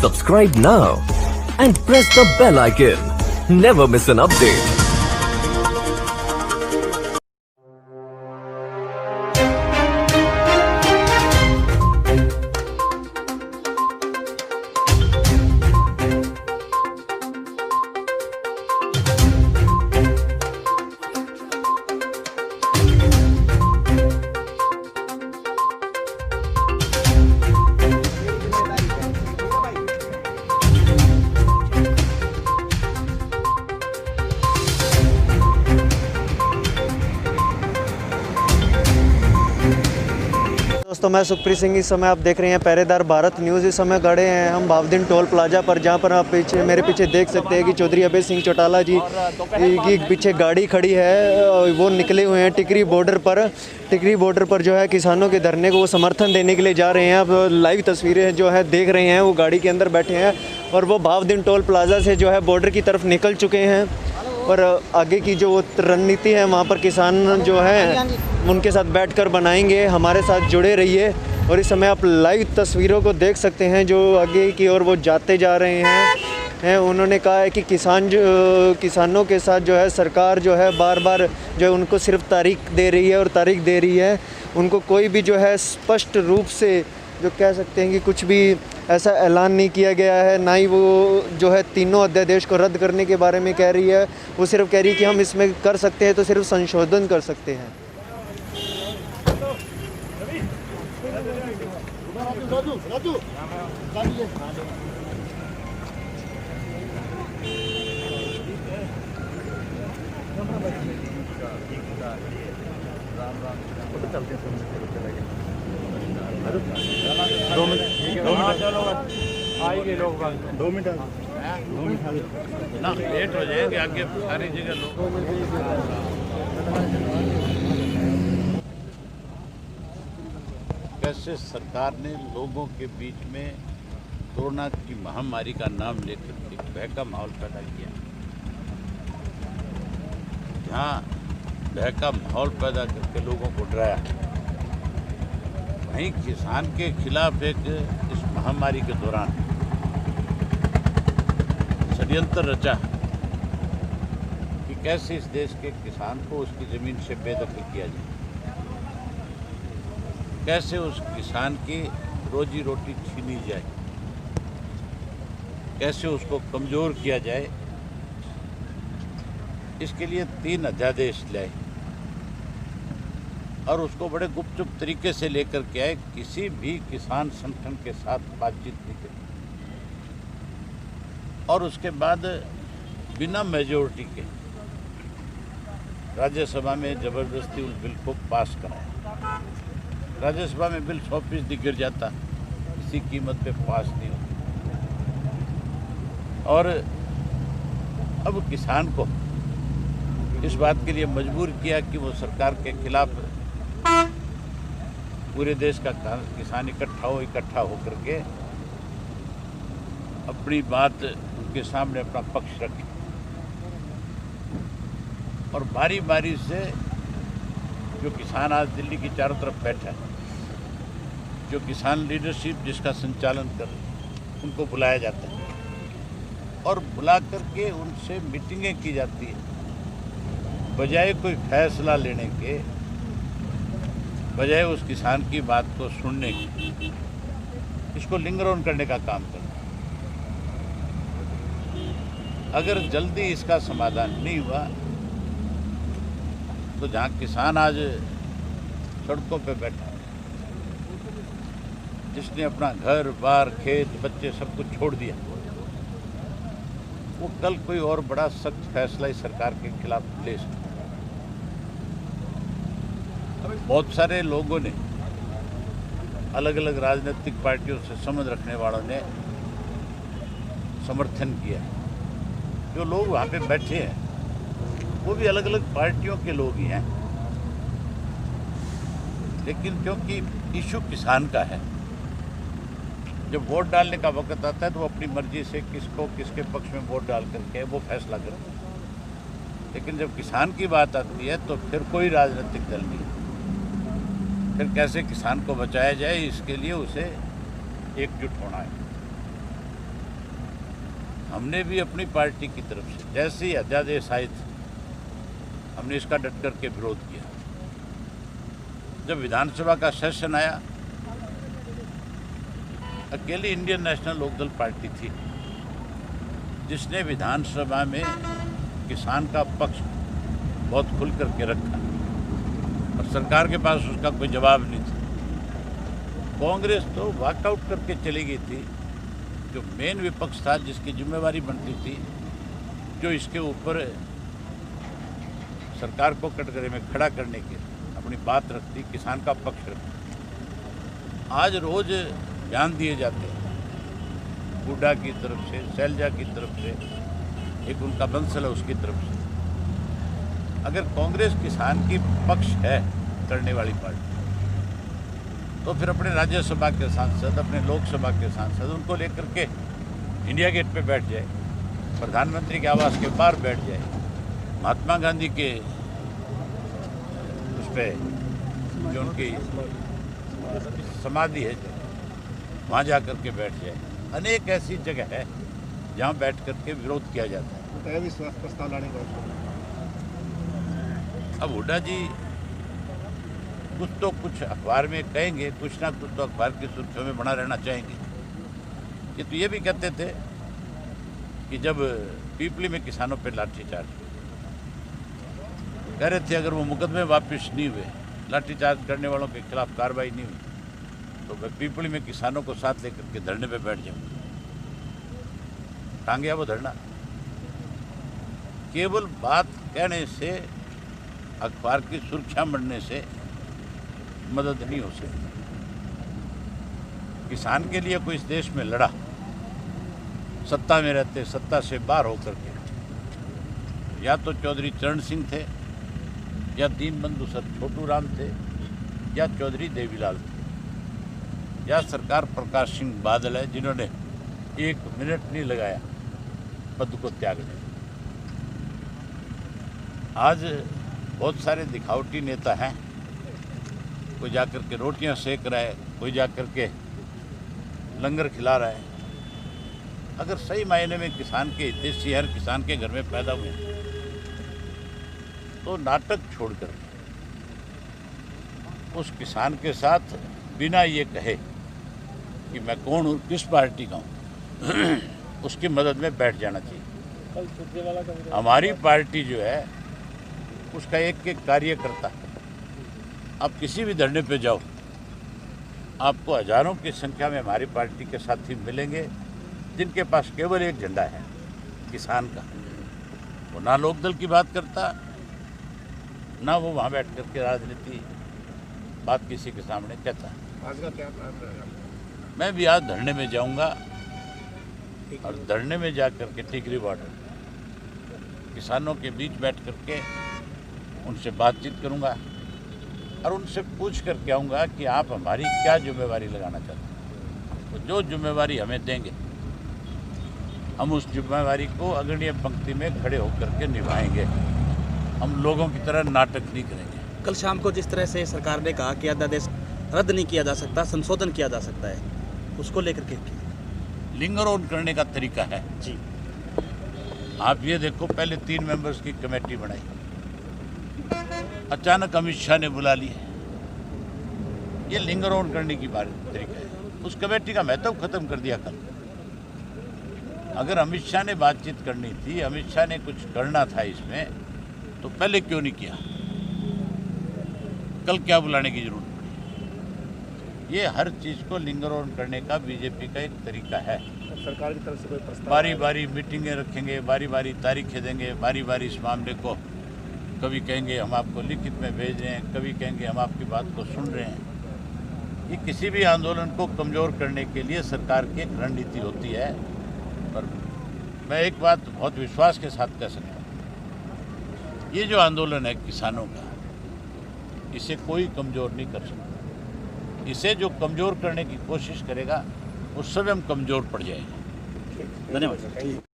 Subscribe now and press the bell icon. Never miss an update. दोस्तों मैं सुखप्रीत सिंह। इस समय आप देख रहे हैं पहरेदार भारत न्यूज़। इस समय खड़े हैं हम बावदीन टोल प्लाजा पर, जहां पर आप मेरे पीछे देख सकते हैं कि चौधरी अभय सिंह चौटाला जी की पीछे गाड़ी खड़ी है। वो निकले हुए हैं टिकरी बॉर्डर पर। टिकरी बॉर्डर पर जो है किसानों के धरने को वो समर्थन देने के लिए जा रहे हैं। आप लाइव तस्वीरें जो है देख रहे हैं, वो गाड़ी के अंदर बैठे हैं और वो बावदीन टोल प्लाजा से जो है बॉर्डर की तरफ निकल चुके हैं। और आगे की जो रणनीति है वहाँ पर किसान जो है उनके साथ बैठकर बनाएंगे। हमारे साथ जुड़े रहिए। और इस समय आप लाइव तस्वीरों को देख सकते हैं जो आगे की ओर वो जाते जा रहे हैं। उन्होंने कहा है कि किसानों के साथ जो है सरकार जो है बार बार जो है उनको सिर्फ तारीख दे रही है और तारीख दे रही है। उनको कोई भी जो है स्पष्ट रूप से जो कह सकते हैं कि कुछ भी ऐसा ऐलान नहीं किया गया है। ना ही वो जो है तीनों अध्यादेश को रद्द करने के बारे में कह रही है। वो सिर्फ कह रही है कि हम इसमें कर सकते हैं तो सिर्फ संशोधन कर सकते हैं। आएंगे लोग 2 मिनट ना लेट हो जाएंगे आगे सारी जगह लोग। कैसे सरकार ने लोगों के बीच में कोरोना की महामारी का नाम लेकर एक भय का माहौल पैदा किया। जहाँ भय का माहौल पैदा करके लोगों को डराया, वहीं किसान के खिलाफ एक इस महामारी के दौरान षड्यंत्र रचा कि कैसे इस देश के किसान को उसकी ज़मीन से बेदखल किया जाए, कैसे उस किसान की रोजी रोटी छीनी जाए, कैसे उसको कमज़ोर किया जाए। इसके लिए 3 अध्यादेश लाए और उसको बड़े गुपचुप तरीके से लेकर के आए। किसी भी किसान संगठन के साथ बातचीत नहीं करी और उसके बाद बिना मेजोरिटी के राज्यसभा में ज़बरदस्ती उस बिल को पास कराया। राज्यसभा में बिल 100% गिर जाता, किसी कीमत पे पास नहीं होता। और अब किसान को इस बात के लिए मजबूर किया कि वो सरकार के खिलाफ पूरे देश का किसान इकट्ठा होकर के अपनी बात उनके सामने अपना पक्ष रखे। और बारी बारी से जो किसान आज दिल्ली की चारों तरफ बैठा है, जो किसान लीडरशिप जिसका संचालन कर रही है, उनको बुलाया जाता है और बुला करके उनसे मीटिंगें की जाती है। बजाय कोई फैसला लेने के, बजाय उस किसान की बात को सुनने की, इसको लिंगर ऑन करने का काम करना। अगर जल्दी इसका समाधान नहीं हुआ तो जहाँ किसान आज सड़कों पे बैठा है, जिसने अपना घर बार खेत बच्चे सब कुछ छोड़ दिया, वो कल कोई और बड़ा सख्त फैसला इस सरकार के खिलाफ ले सकता है। बहुत सारे लोगों ने, अलग अलग राजनीतिक पार्टियों से संबंध रखने वालों ने समर्थन किया। जो लोग वहाँ पे बैठे हैं वो भी अलग अलग पार्टियों के लोग ही हैं, लेकिन क्योंकि इशू किसान का है, जब वोट डालने का वक्त आता है तो वो अपनी मर्जी से किसके पक्ष में वोट डाल करके वो फैसला करते हैं। लेकिन जब किसान की बात आती है तो फिर कोई राजनीतिक दल नहीं, फिर कैसे किसान को बचाया जाए, इसके लिए उसे एकजुट होना है। हमने भी अपनी पार्टी की तरफ से जैसे ही अध्यादेश आए थे हमने इसका डट कर के विरोध किया। जब विधानसभा का सेशन आया, अकेली इंडियन नेशनल लोकदल पार्टी थी जिसने विधानसभा में किसान का पक्ष बहुत खुल करके रखा और सरकार के पास उसका कोई जवाब नहीं था। कांग्रेस तो वॉकआउट करके चली गई थी। जो मेन विपक्ष था, जिसकी जिम्मेवारी बनती थी, जो इसके ऊपर सरकार को कटघरे में खड़ा करने के अपनी बात रखती, किसान का पक्ष रखती, आज रोज बयान दिए जाते हैं हुड्डा की तरफ से, शैलजा की तरफ से, एक उनका बंसल है उसकी तरफ से। अगर कांग्रेस किसान की पक्ष है करने वाली पार्टी, तो फिर अपने राज्यसभा के सांसद, अपने लोकसभा के सांसद, उनको लेकर के इंडिया गेट पे बैठ जाए, प्रधानमंत्री के आवास के बाहर बैठ जाए, महात्मा गांधी के उस पर जो उनकी समाधि है वहाँ जा कर के बैठ जाए। अनेक ऐसी जगह है जहाँ बैठ कर के विरोध किया जाता है। विश्वास प्रस्ताव लाने का अब हुड्डा जी कुछ तो कुछ अखबार में कहेंगे, कुछ ना कुछ तो अखबार की सुर्खियों में बना रहना चाहेंगे। ये तो ये भी कहते थे कि जब पीपली में किसानों पर लाठीचार्ज, कह रहे थे अगर वो मुकदमे वापस नहीं हुए, लाठीचार्ज करने वालों के खिलाफ कार्रवाई नहीं हुई, तो मैं पीपली में किसानों को साथ लेकर के धरने पे बैठ जाऊंगा। टांग गया वो धरना। केवल बात कहने से, अखबार की सुर्खियां बढ़ने से मदद नहीं हो सकती। किसान के लिए कोई इस देश में लड़ा, सत्ता में रहते, सत्ता से बाहर होकर के, या तो चौधरी चरण सिंह थे, या दीनबंधु सर छोटू राम थे, या चौधरी देवीलाल थे, या सरकार प्रकाश सिंह बादल है जिन्होंने 1 मिनट नहीं लगाया पद को त्यागने। आज बहुत सारे दिखावटी नेता हैं, कोई जाकर के रोटियां सेक रहा है, कोई जाकर के लंगर खिला रहा है। अगर सही मायने में किसान के हितैषी हर किसान के घर में पैदा हुए तो नाटक छोड़कर उस किसान के साथ बिना ये कहे कि मैं कौन हूँ, किस पार्टी का हूँ, उसकी मदद में बैठ जाना चाहिए। हमारी पार्टी जो है उसका एक एक कार्यकर्ता, आप किसी भी धरने पे जाओ, आपको हजारों की संख्या में हमारी पार्टी के साथी मिलेंगे जिनके पास केवल एक झंडा है, किसान का। वो ना लोकदल की बात करता, ना वो वहाँ बैठ करके राजनीति बात किसी के सामने कहता। आज का क्या प्लान रहेगा? मैं भी आज धरने में जाऊंगा और धरने में जा कर के टिकरी बॉर्डर किसानों के बीच बैठ करके उनसे बातचीत करूंगा और उनसे पूछ करके आऊँगा कि आप हमारी क्या जिम्मेवारी लगाना चाहते हैं। तो जो जिम्मेवारी हमें देंगे, हम उस जिम्मेवारी को अग्रणीय पंक्ति में खड़े होकर के निभाएंगे। हम लोगों की तरह नाटक नहीं करेंगे। कल शाम को जिस तरह से सरकार ने कहा कि अध्यादेश रद्द नहीं किया जा सकता, संशोधन किया जा सकता है, उसको लेकर के लिंगर ऑन करने का तरीका है जी। आप ये देखो, पहले 3 मेंबर्स की कमेटी बनाई, अचानक अमित शाह ने बुला ली है। ये लिंगर ऑन करने की तरीका है। उस कमेटी का महत्व खत्म कर दिया कल। अगर अमित शाह ने बातचीत करनी थी, अमित शाह ने कुछ करना था इसमें, तो पहले क्यों नहीं किया? कल क्या बुलाने की जरूरत पड़ी? ये हर चीज़ को लिंगर ऑन करने का बीजेपी का एक तरीका है। सरकार की तरफ से कोई प्रस्ताव? बारी बारी मीटिंगें रखेंगे, बारी बारी तारीखें देंगे, बारी बारी इस मामले को, कभी कहेंगे हम आपको लिखित में भेज रहे हैं, कभी कहेंगे हम आपकी बात को सुन रहे हैं। ये किसी भी आंदोलन को कमज़ोर करने के लिए सरकार की एक रणनीति होती है। पर मैं एक बात बहुत विश्वास के साथ कह सकता हूँ, ये जो आंदोलन है किसानों का, इसे कोई कमज़ोर नहीं कर सकता। इसे जो कमज़ोर करने की कोशिश करेगा, उस समय हम कमज़ोर पड़ जाएंगे। धन्यवाद।